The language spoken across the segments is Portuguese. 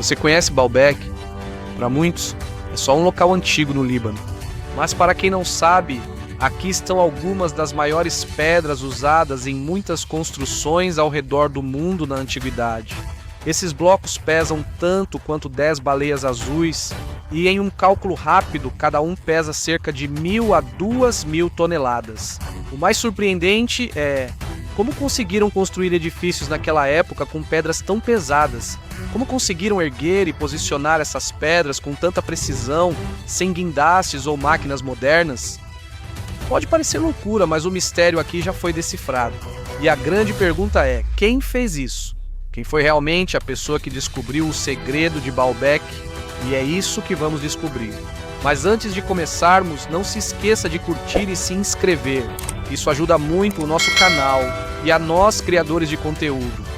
Você conhece Baalbek? Para muitos, é só um local antigo no Líbano. Mas para quem não sabe, aqui estão algumas das maiores pedras usadas em muitas construções ao redor do mundo na antiguidade. Esses blocos pesam tanto quanto 10 baleias azuis e, em um cálculo rápido, cada um pesa cerca de 1.000 a 2.000 toneladas. O mais surpreendente é como conseguiram construir edifícios naquela época com pedras tão pesadas. Como conseguiram erguer e posicionar essas pedras com tanta precisão, sem guindastes ou máquinas modernas? Pode parecer loucura, mas o mistério aqui já foi decifrado. E a grande pergunta é: quem fez isso? Quem foi realmente a pessoa que descobriu o segredo de Baalbek? E é isso que vamos descobrir. Mas antes de começarmos, não se esqueça de curtir e se inscrever. Isso ajuda muito o nosso canal e a nós, criadores de conteúdo.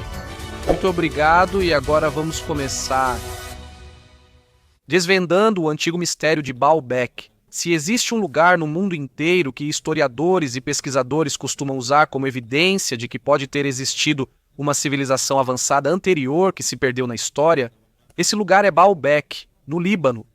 Muito obrigado e agora vamos começar desvendando o antigo mistério de Baalbek. Se existe um lugar no mundo inteiro que historiadores e pesquisadores costumam usar como evidência de que pode ter existido uma civilização avançada anterior que se perdeu na história, esse lugar é Baalbek, no Líbano.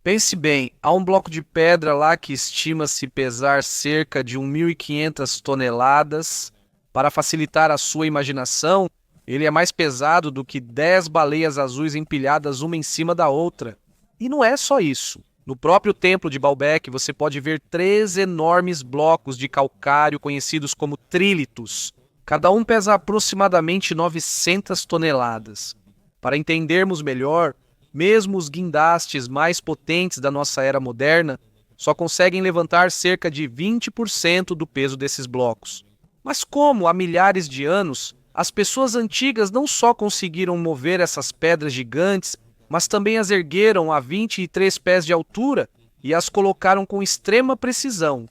Pense bem, há um bloco de pedra lá que estima-se pesar cerca de 1.500 toneladas. Para facilitar a sua imaginação, ele é mais pesado do que 10 baleias azuis empilhadas uma em cima da outra. E não é só isso. No próprio templo de Baalbek você pode ver 3 enormes blocos de calcário conhecidos como trílitos. Cada um pesa aproximadamente 900 toneladas. Para entendermos melhor, mesmo os guindastes mais potentes da nossa era moderna só conseguem levantar cerca de 20% do peso desses blocos. Mas como, há milhares de anos, as pessoas antigas não só conseguiram mover essas pedras gigantes, mas também as ergueram a 23 pés de altura e as colocaram com extrema precisão.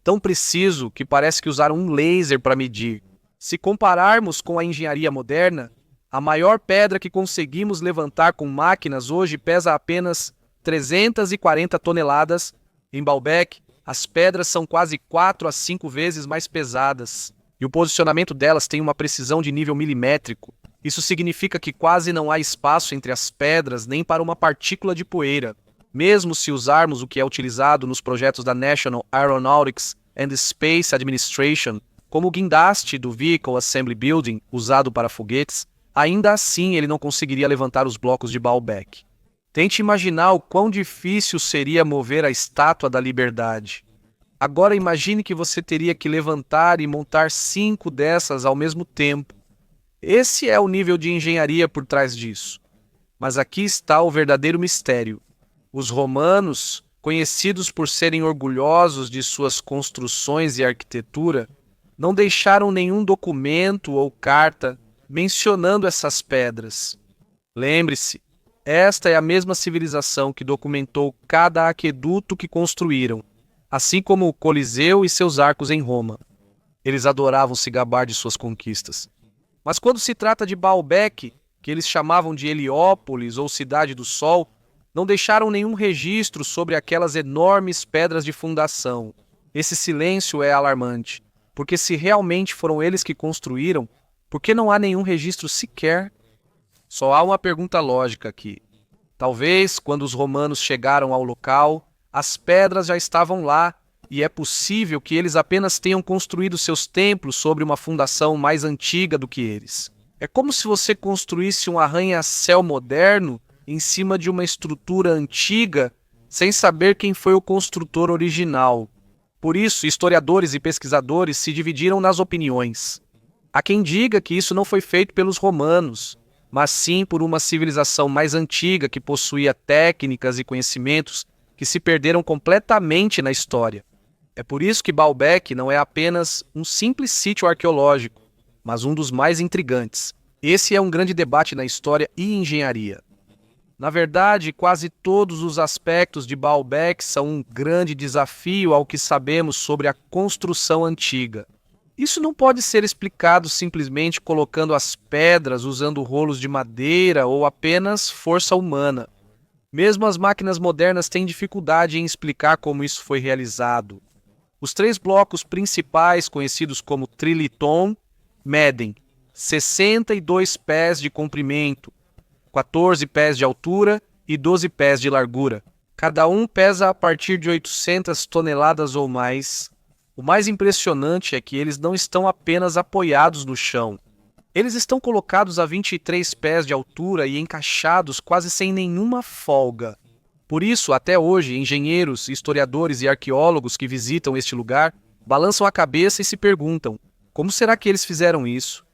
Tão preciso que parece que usaram um laser para medir. Se compararmos com a engenharia moderna, a maior pedra que conseguimos levantar com máquinas hoje pesa apenas 340 toneladas. Em Baalbek, as pedras são quase 4 a 5 vezes mais pesadas. E o posicionamento delas tem uma precisão de nível milimétrico. Isso significa que quase não há espaço entre as pedras nem para uma partícula de poeira. Mesmo se usarmos o que é utilizado nos projetos da National Aeronautics and Space Administration, como o guindaste do Vehicle Assembly Building, usado para foguetes, ainda assim ele não conseguiria levantar os blocos de Baalbek. Tente imaginar o quão difícil seria mover a Estátua da Liberdade. Agora imagine que você teria que levantar e montar 5 dessas ao mesmo tempo. Esse é o nível de engenharia por trás disso. Mas aqui está o verdadeiro mistério. Os romanos, conhecidos por serem orgulhosos de suas construções e arquitetura, não deixaram nenhum documento ou carta mencionando essas pedras. Lembre-se, esta é a mesma civilização que documentou cada aqueduto que construíram, assim como o Coliseu e seus arcos em Roma. Eles adoravam se gabar de suas conquistas. Mas quando se trata de Baalbek, que eles chamavam de Heliópolis ou Cidade do Sol, não deixaram nenhum registro sobre aquelas enormes pedras de fundação. Esse silêncio é alarmante, porque se realmente foram eles que construíram, por que não há nenhum registro sequer? Só há uma pergunta lógica aqui. Talvez, quando os romanos chegaram ao local, as pedras já estavam lá, e é possível que eles apenas tenham construído seus templos sobre uma fundação mais antiga do que eles. É como se você construísse um arranha-céu moderno em cima de uma estrutura antiga, sem saber quem foi o construtor original. Por isso, historiadores e pesquisadores se dividiram nas opiniões. Há quem diga que isso não foi feito pelos romanos, mas sim por uma civilização mais antiga que possuía técnicas e conhecimentos que se perderam completamente na história. É por isso que Baalbek não é apenas um simples sítio arqueológico, mas um dos mais intrigantes. Esse é um grande debate na história e engenharia. Na verdade, quase todos os aspectos de Baalbek são um grande desafio ao que sabemos sobre a construção antiga. Isso não pode ser explicado simplesmente colocando as pedras, usando rolos de madeira ou apenas força humana. Mesmo as máquinas modernas têm dificuldade em explicar como isso foi realizado. Os 3 blocos principais, conhecidos como Triliton, medem 62 pés de comprimento, 14 pés de altura e 12 pés de largura. Cada um pesa a partir de 800 toneladas ou mais. O mais impressionante é que eles não estão apenas apoiados no chão. Eles estão colocados a 23 pés de altura e encaixados quase sem nenhuma folga. Por isso, até hoje, engenheiros, historiadores e arqueólogos que visitam este lugar balançam a cabeça e se perguntam: como será que eles fizeram isso?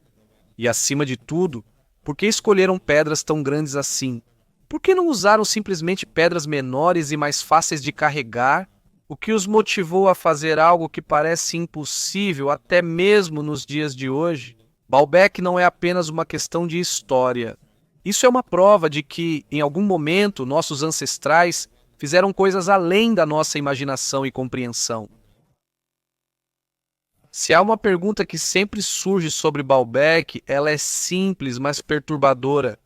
E, acima de tudo, por que escolheram pedras tão grandes assim? Por que não usaram simplesmente pedras menores e mais fáceis de carregar? O que os motivou a fazer algo que parece impossível até mesmo nos dias de hoje? Baalbek não é apenas uma questão de história. Isso é uma prova de que, em algum momento, nossos ancestrais fizeram coisas além da nossa imaginação e compreensão. Se há uma pergunta que sempre surge sobre Baalbek, ela é simples, mas perturbadora.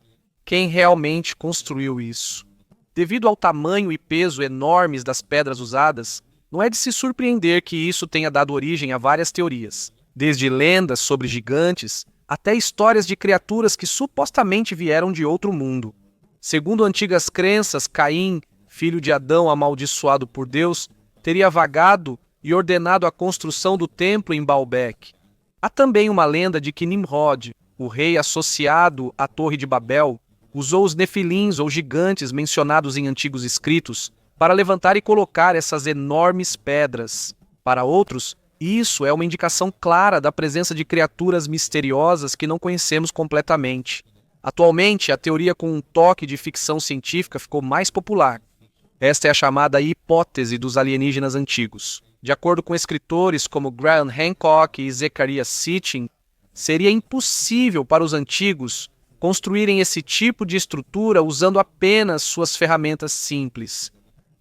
Quem realmente construiu isso? Devido ao tamanho e peso enormes das pedras usadas, não é de se surpreender que isso tenha dado origem a várias teorias. Desde lendas sobre gigantes, até histórias de criaturas que supostamente vieram de outro mundo. Segundo antigas crenças, Caim, filho de Adão amaldiçoado por Deus, teria vagado e ordenado a construção do templo em Baalbek. Há também uma lenda de que Nimrod, o rei associado à Torre de Babel, usou os nefilins ou gigantes mencionados em antigos escritos para levantar e colocar essas enormes pedras. Para outros, isso é uma indicação clara da presença de criaturas misteriosas que não conhecemos completamente. Atualmente, a teoria com um toque de ficção científica ficou mais popular. Esta é a chamada hipótese dos alienígenas antigos. De acordo com escritores como Graham Hancock e Zecharia Sitchin, seria impossível para os antigos construírem esse tipo de estrutura usando apenas suas ferramentas simples.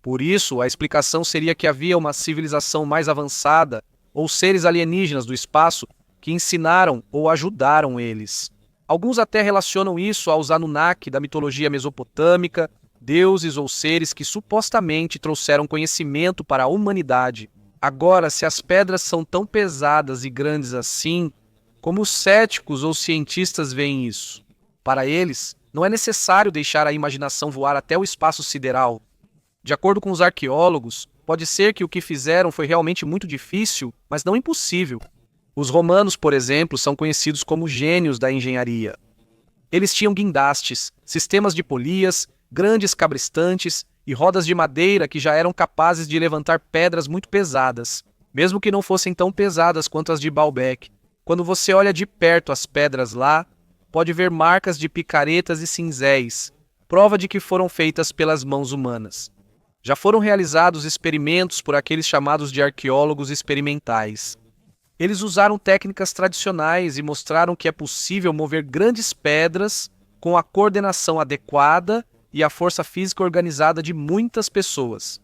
Por isso, a explicação seria que havia uma civilização mais avançada ou seres alienígenas do espaço que ensinaram ou ajudaram eles. Alguns até relacionam isso aos Anunnaki da mitologia mesopotâmica, deuses ou seres que supostamente trouxeram conhecimento para a humanidade. Agora, se as pedras são tão pesadas e grandes assim, como os céticos ou cientistas veem isso? Para eles, não é necessário deixar a imaginação voar até o espaço sideral. De acordo com os arqueólogos, pode ser que o que fizeram foi realmente muito difícil, mas não impossível. Os romanos, por exemplo, são conhecidos como gênios da engenharia. Eles tinham guindastes, sistemas de polias, grandes cabristantes e rodas de madeira que já eram capazes de levantar pedras muito pesadas, mesmo que não fossem tão pesadas quanto as de Baalbek. Quando você olha de perto as pedras lá, pode ver marcas de picaretas e cinzéis, prova de que foram feitas pelas mãos humanas. Já foram realizados experimentos por aqueles chamados de arqueólogos experimentais. Eles usaram técnicas tradicionais e mostraram que é possível mover grandes pedras com a coordenação adequada e a força física organizada de muitas pessoas.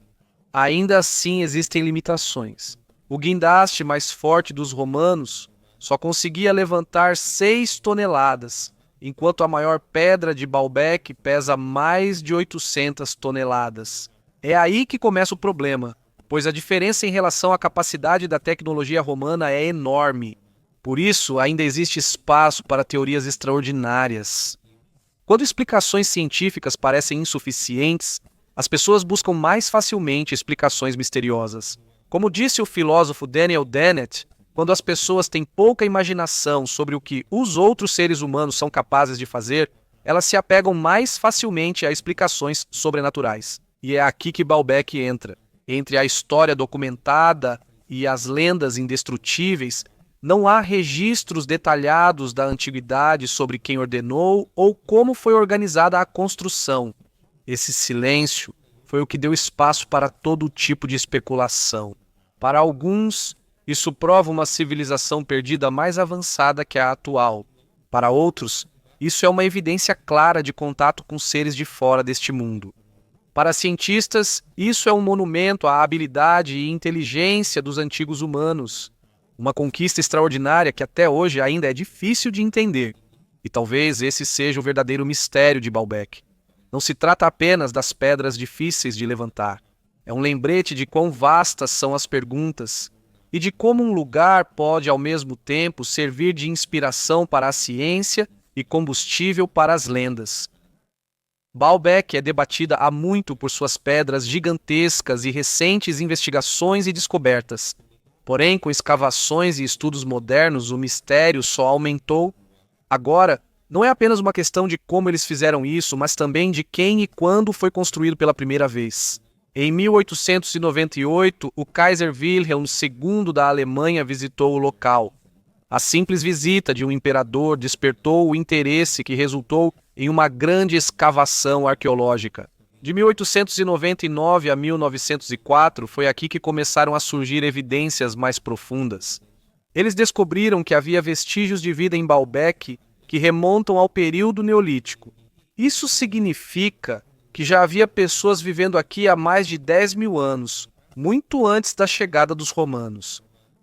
Ainda assim, existem limitações. O guindaste mais forte dos romanos só conseguia levantar 6 toneladas, enquanto a maior pedra de Baalbek pesa mais de 800 toneladas. É aí que começa o problema, pois a diferença em relação à capacidade da tecnologia romana é enorme. Por isso, ainda existe espaço para teorias extraordinárias. Quando explicações científicas parecem insuficientes, as pessoas buscam mais facilmente explicações misteriosas. Como disse o filósofo Daniel Dennett, quando as pessoas têm pouca imaginação sobre o que os outros seres humanos são capazes de fazer, elas se apegam mais facilmente a explicações sobrenaturais. E é aqui que Baalbek entra. Entre a história documentada e as lendas indestrutíveis, não há registros detalhados da antiguidade sobre quem ordenou ou como foi organizada a construção. Esse silêncio foi o que deu espaço para todo tipo de especulação. Para alguns, isso prova uma civilização perdida mais avançada que a atual. Para outros, isso é uma evidência clara de contato com seres de fora deste mundo. Para cientistas, isso é um monumento à habilidade e inteligência dos antigos humanos. Uma conquista extraordinária que até hoje ainda é difícil de entender. E talvez esse seja o verdadeiro mistério de Baalbek. Não se trata apenas das pedras difíceis de levantar. É um lembrete de quão vastas são as perguntas e de como um lugar pode, ao mesmo tempo, servir de inspiração para a ciência e combustível para as lendas. Baalbek é debatida há muito por suas pedras gigantescas e recentes investigações e descobertas. Porém, com escavações e estudos modernos, o mistério só aumentou. Agora, não é apenas uma questão de como eles fizeram isso, mas também de quem e quando foi construído pela primeira vez. Em 1898, o Kaiser Wilhelm II da Alemanha visitou o local. A simples visita de um imperador despertou o interesse que resultou em uma grande escavação arqueológica. De 1899 a 1904, foi aqui que começaram a surgir evidências mais profundas. Eles descobriram que havia vestígios de vida em Baalbek que remontam ao período neolítico. Isso significa que já havia pessoas vivendo aqui há mais de 10 mil anos, muito antes da chegada dos romanos.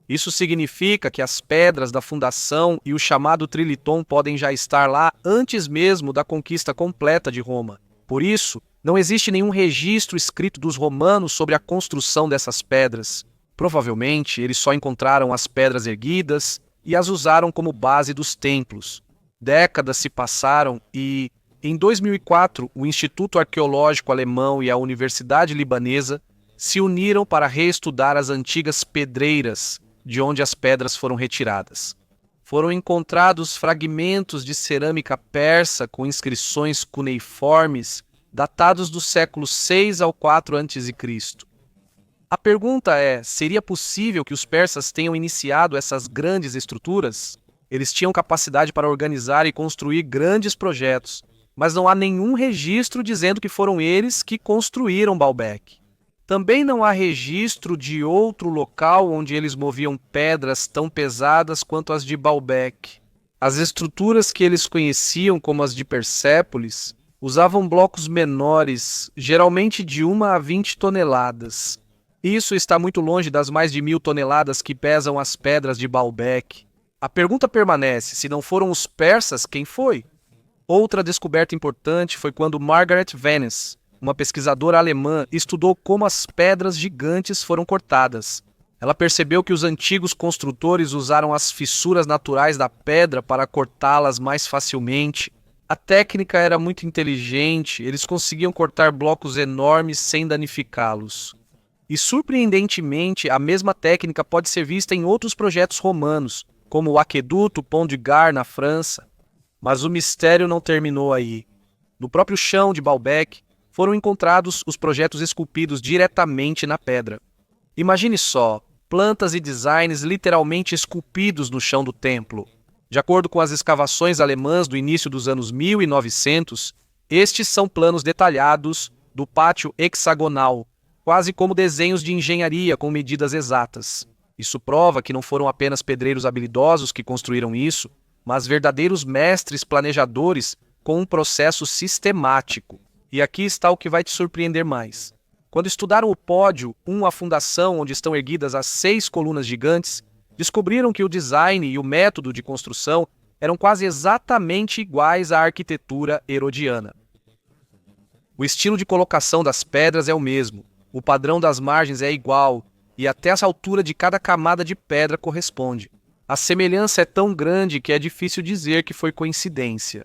Isso significa que as pedras da fundação e o chamado Triliton podem já estar lá antes mesmo da conquista completa de Roma. Por isso, não existe nenhum registro escrito dos romanos sobre a construção dessas pedras. Provavelmente, eles só encontraram as pedras erguidas e as usaram como base dos templos. Décadas se passaram e, em 2004, o Instituto Arqueológico Alemão e a Universidade Libanesa se uniram para reestudar as antigas pedreiras de onde as pedras foram retiradas. Foram encontrados fragmentos de cerâmica persa com inscrições cuneiformes datados do século 6 ao 4 a.C. A pergunta é, seria possível que os persas tenham iniciado essas grandes estruturas? Eles tinham capacidade para organizar e construir grandes projetos, mas não há nenhum registro dizendo que foram eles que construíram Baalbek. Também não há registro de outro local onde eles moviam pedras tão pesadas quanto as de Baalbek. As estruturas que eles conheciam como as de Persépolis usavam blocos menores, geralmente de 1 a 20 toneladas. Isso está muito longe das mais de 1.000 toneladas que pesam as pedras de Baalbek. A pergunta permanece, se não foram os persas, quem foi? Outra descoberta importante foi quando Margaret Venice, uma pesquisadora alemã, estudou como as pedras gigantes foram cortadas. Ela percebeu que os antigos construtores usaram as fissuras naturais da pedra para cortá-las mais facilmente. A técnica era muito inteligente, eles conseguiam cortar blocos enormes sem danificá-los. E, surpreendentemente, a mesma técnica pode ser vista em outros projetos romanos, como o Aqueduto Pont du Gard na França. Mas o mistério não terminou aí. No próprio chão de Baalbek, foram encontrados os projetos esculpidos diretamente na pedra. Imagine só, plantas e designs literalmente esculpidos no chão do templo. De acordo com as escavações alemãs do início dos anos 1900, estes são planos detalhados do pátio hexagonal, quase como desenhos de engenharia com medidas exatas. Isso prova que não foram apenas pedreiros habilidosos que construíram isso, mas verdadeiros mestres planejadores com um processo sistemático. E aqui está o que vai te surpreender mais. Quando estudaram o pódio, a fundação onde estão erguidas as 6 colunas gigantes, descobriram que o design e o método de construção eram quase exatamente iguais à arquitetura herodiana. O estilo de colocação das pedras é o mesmo, o padrão das margens é igual, e até a altura de cada camada de pedra corresponde. A semelhança é tão grande que é difícil dizer que foi coincidência.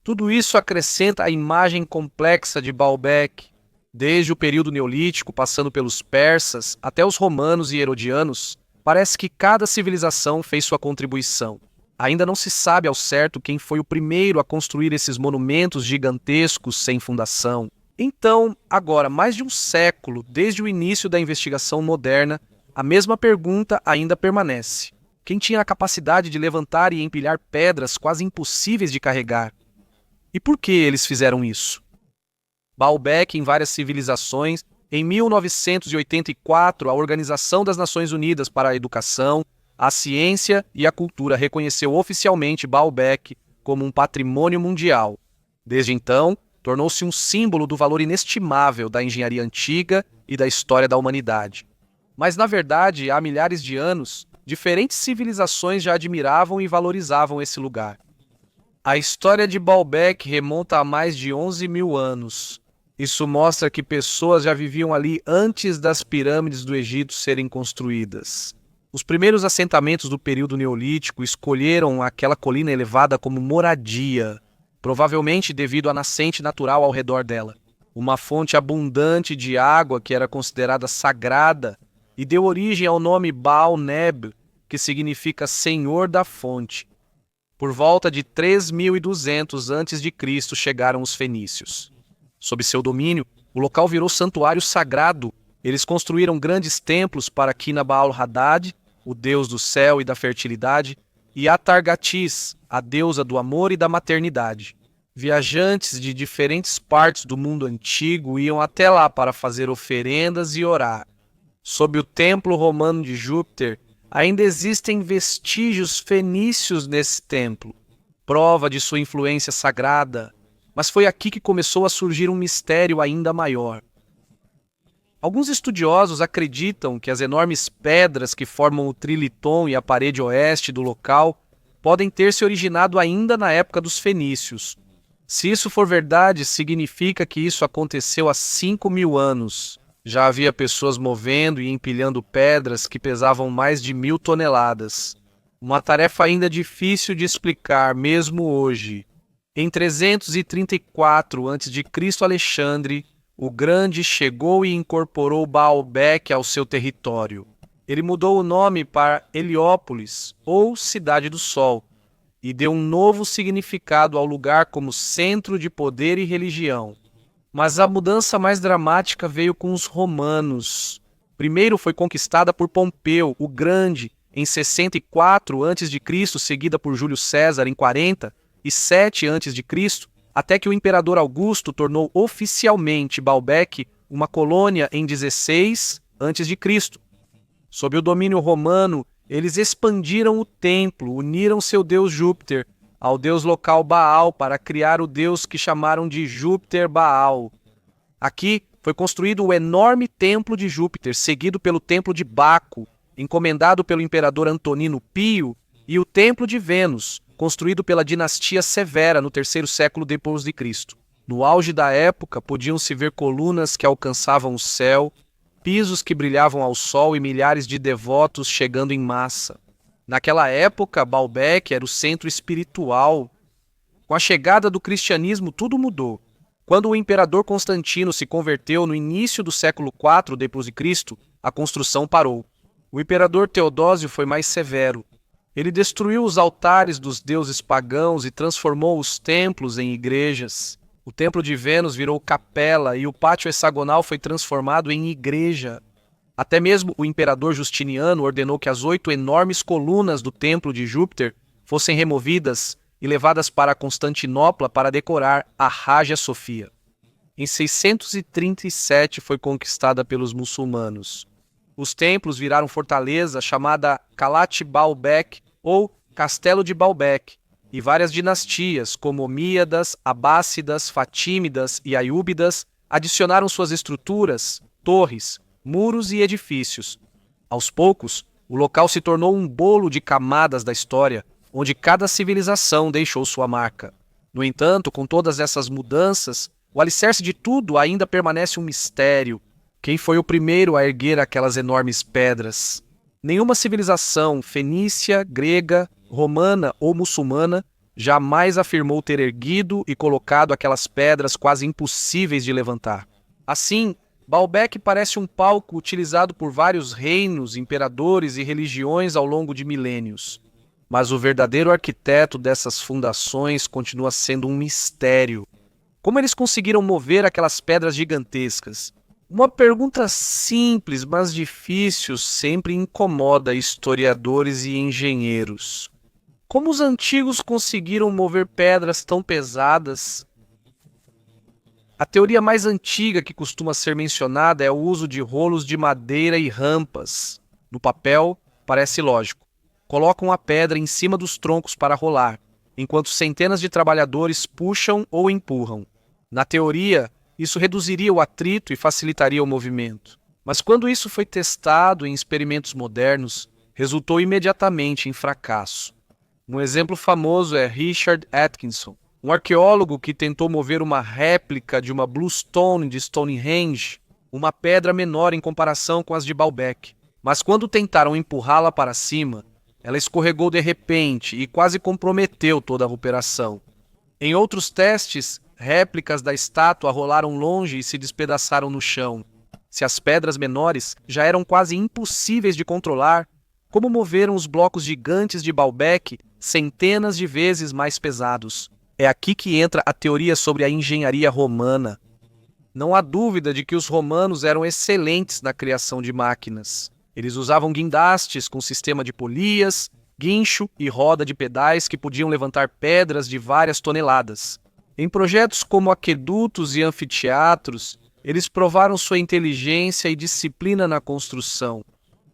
Tudo isso acrescenta a imagem complexa de Baalbek. Desde o período neolítico, passando pelos persas, até os romanos e herodianos, parece que cada civilização fez sua contribuição. Ainda não se sabe ao certo quem foi o primeiro a construir esses monumentos gigantescos sem fundação. Então, agora, mais de um século desde o início da investigação moderna, a mesma pergunta ainda permanece. Quem tinha a capacidade de levantar e empilhar pedras quase impossíveis de carregar? E por que eles fizeram isso? Baalbek em várias civilizações. Em 1984, a Organização das Nações Unidas para a Educação, a Ciência e a Cultura reconheceu oficialmente Baalbek como um patrimônio mundial. Desde então, tornou-se um símbolo do valor inestimável da engenharia antiga e da história da humanidade. Mas, na verdade, há milhares de anos, diferentes civilizações já admiravam e valorizavam esse lugar. A história de Baalbek remonta a mais de 11 mil anos. Isso mostra que pessoas já viviam ali antes das pirâmides do Egito serem construídas. Os primeiros assentamentos do período neolítico escolheram aquela colina elevada como moradia. provavelmente devido à nascente natural ao redor dela. Uma fonte abundante de água que era considerada sagrada e deu origem ao nome Baal-Neb, que significa Senhor da Fonte. Por volta de 3.200 a.C. chegaram os fenícios. Sob seu domínio, o local virou santuário sagrado. Eles construíram grandes templos para Kina-Baal-Hadad, o deus do céu e da fertilidade, e Atargatis, a deusa do amor e da maternidade. Viajantes de diferentes partes do mundo antigo iam até lá para fazer oferendas e orar. Sob o templo romano de Júpiter, ainda existem vestígios fenícios nesse templo, prova de sua influência sagrada, mas foi aqui que começou a surgir um mistério ainda maior. Alguns estudiosos acreditam que as enormes pedras que formam o Triliton e a parede oeste do local podem ter se originado ainda na época dos fenícios. Se isso for verdade, significa que isso aconteceu há 5.000 anos. Já havia pessoas movendo e empilhando pedras que pesavam mais de 1.000 toneladas. Uma tarefa ainda difícil de explicar, mesmo hoje. Em 334 a.C., Alexandre, o Grande, chegou e incorporou Baalbek ao seu território. Ele mudou o nome para Heliópolis, ou Cidade do Sol, e deu um novo significado ao lugar como centro de poder e religião. Mas a mudança mais dramática veio com os romanos. Primeiro foi conquistada por Pompeu, o Grande, em 64 a.C., seguida por Júlio César em 47 a.C., até que o imperador Augusto tornou oficialmente Baalbek uma colônia em 16 a.C. Sob o domínio romano, eles expandiram o templo, uniram seu deus Júpiter ao deus local Baal para criar o deus que chamaram de Júpiter Baal. Aqui foi construído o enorme templo de Júpiter, seguido pelo templo de Baco, encomendado pelo imperador Antonino Pio, e o templo de Vênus, construído pela dinastia Severa no terceiro século depois de Cristo. No auge da época, podiam-se ver colunas que alcançavam o céu, pisos que brilhavam ao sol e milhares de devotos chegando em massa. Naquela época, Baalbek era o centro espiritual. Com a chegada do cristianismo, tudo mudou. Quando o imperador Constantino se converteu no início do século IV depois de Cristo, a construção parou. O imperador Teodósio foi mais severo. Ele destruiu os altares dos deuses pagãos e transformou os templos em igrejas. O templo de Vênus virou capela e o pátio hexagonal foi transformado em igreja. Até mesmo o imperador Justiniano ordenou que as 8 enormes colunas do templo de Júpiter fossem removidas e levadas para Constantinopla para decorar a Hagia Sophia. Em 637 foi conquistada pelos muçulmanos. Os templos viraram fortaleza chamada Kalat Baalbek ou Castelo de Baalbek, e várias dinastias, como Omíadas, Abássidas, Fatímidas e Aiúbidas, adicionaram suas estruturas, torres, muros e edifícios. Aos poucos, o local se tornou um bolo de camadas da história, onde cada civilização deixou sua marca. No entanto, com todas essas mudanças, o alicerce de tudo ainda permanece um mistério. Quem foi o primeiro a erguer aquelas enormes pedras? Nenhuma civilização, fenícia, grega, romana ou muçulmana, jamais afirmou ter erguido e colocado aquelas pedras quase impossíveis de levantar. Assim, Baalbek parece um palco utilizado por vários reinos, imperadores e religiões ao longo de milênios. Mas o verdadeiro arquiteto dessas fundações continua sendo um mistério. Como eles conseguiram mover aquelas pedras gigantescas? Uma pergunta simples, mas difícil, sempre incomoda historiadores e engenheiros. Como os antigos conseguiram mover pedras tão pesadas? A teoria mais antiga que costuma ser mencionada é o uso de rolos de madeira e rampas. No papel, parece lógico. Colocam a pedra em cima dos troncos para rolar, enquanto centenas de trabalhadores puxam ou empurram. Na teoria, isso reduziria o atrito e facilitaria o movimento. Mas quando isso foi testado em experimentos modernos, resultou imediatamente em fracasso. Um exemplo famoso é Richard Atkinson, um arqueólogo que tentou mover uma réplica de uma Bluestone de Stonehenge, uma pedra menor em comparação com as de Baalbek. Mas quando tentaram empurrá-la para cima, ela escorregou de repente e quase comprometeu toda a operação. Em outros testes, réplicas da estátua rolaram longe e se despedaçaram no chão. Se as pedras menores já eram quase impossíveis de controlar, como moveram os blocos gigantes de Baalbek centenas de vezes mais pesados? É aqui que entra a teoria sobre a engenharia romana. Não há dúvida de que os romanos eram excelentes na criação de máquinas. Eles usavam guindastes com sistema de polias, guincho e roda de pedais que podiam levantar pedras de várias toneladas. Em projetos como aquedutos e anfiteatros, eles provaram sua inteligência e disciplina na construção.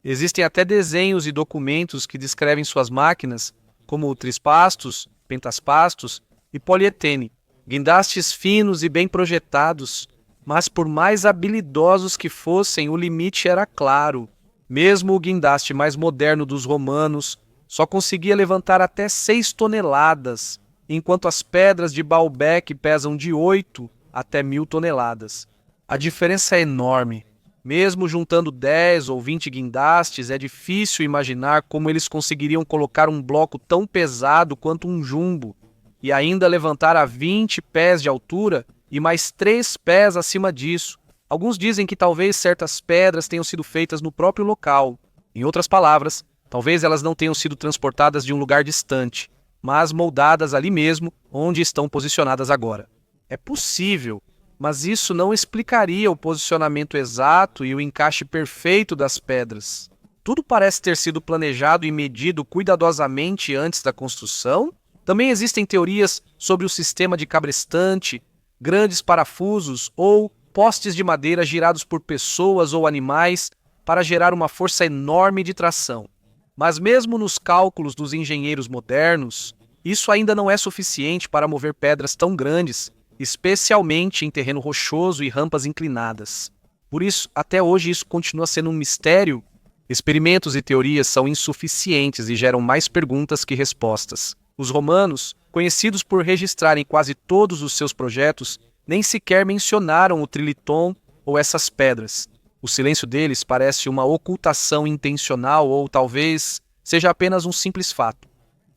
Existem até desenhos e documentos que descrevem suas máquinas como trispastos, pentaspastos e polietene, guindastes finos e bem projetados, mas por mais habilidosos que fossem, o limite era claro. Mesmo o guindaste mais moderno dos romanos só conseguia levantar até 6 toneladas, enquanto as pedras de Baalbek pesam de 8 até 1.000 toneladas. A diferença é enorme. Mesmo juntando 10 ou 20 guindastes, é difícil imaginar como eles conseguiriam colocar um bloco tão pesado quanto um jumbo e ainda levantar a 20 pés de altura e mais 3 pés acima disso. Alguns dizem que talvez certas pedras tenham sido feitas no próprio local. Em outras palavras, talvez elas não tenham sido transportadas de um lugar distante, mas moldadas ali mesmo, onde estão posicionadas agora. É possível, mas isso não explicaria o posicionamento exato e o encaixe perfeito das pedras. Tudo parece ter sido planejado e medido cuidadosamente antes da construção. Também existem teorias sobre o sistema de cabrestante, grandes parafusos ou postes de madeira girados por pessoas ou animais para gerar uma força enorme de tração. Mas mesmo nos cálculos dos engenheiros modernos, isso ainda não é suficiente para mover pedras tão grandes, especialmente em terreno rochoso e rampas inclinadas. Por isso, até hoje isso continua sendo um mistério. Experimentos e teorias são insuficientes e geram mais perguntas que respostas. Os romanos, conhecidos por registrarem quase todos os seus projetos, nem sequer mencionaram o triliton ou essas pedras. O silêncio deles parece uma ocultação intencional ou talvez seja apenas um simples fato.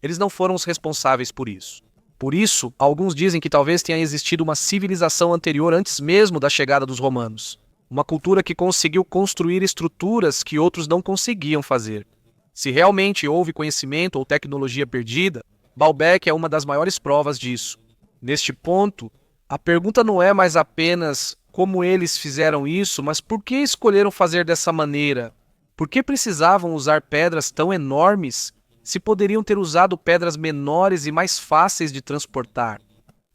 Eles não foram os responsáveis por isso. Por isso, alguns dizem que talvez tenha existido uma civilização anterior antes mesmo da chegada dos romanos. Uma cultura que conseguiu construir estruturas que outros não conseguiam fazer. Se realmente houve conhecimento ou tecnologia perdida, Baalbek é uma das maiores provas disso. Neste ponto, a pergunta não é mais apenas como eles fizeram isso, mas por que escolheram fazer dessa maneira? Por que precisavam usar pedras tão enormes se poderiam ter usado pedras menores e mais fáceis de transportar?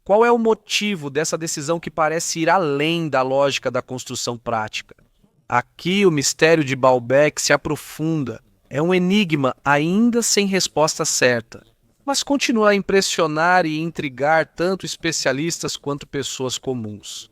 Qual é o motivo dessa decisão que parece ir além da lógica da construção prática? Aqui o mistério de Baalbek se aprofunda. É um enigma ainda sem resposta certa, mas continua a impressionar e intrigar tanto especialistas quanto pessoas comuns.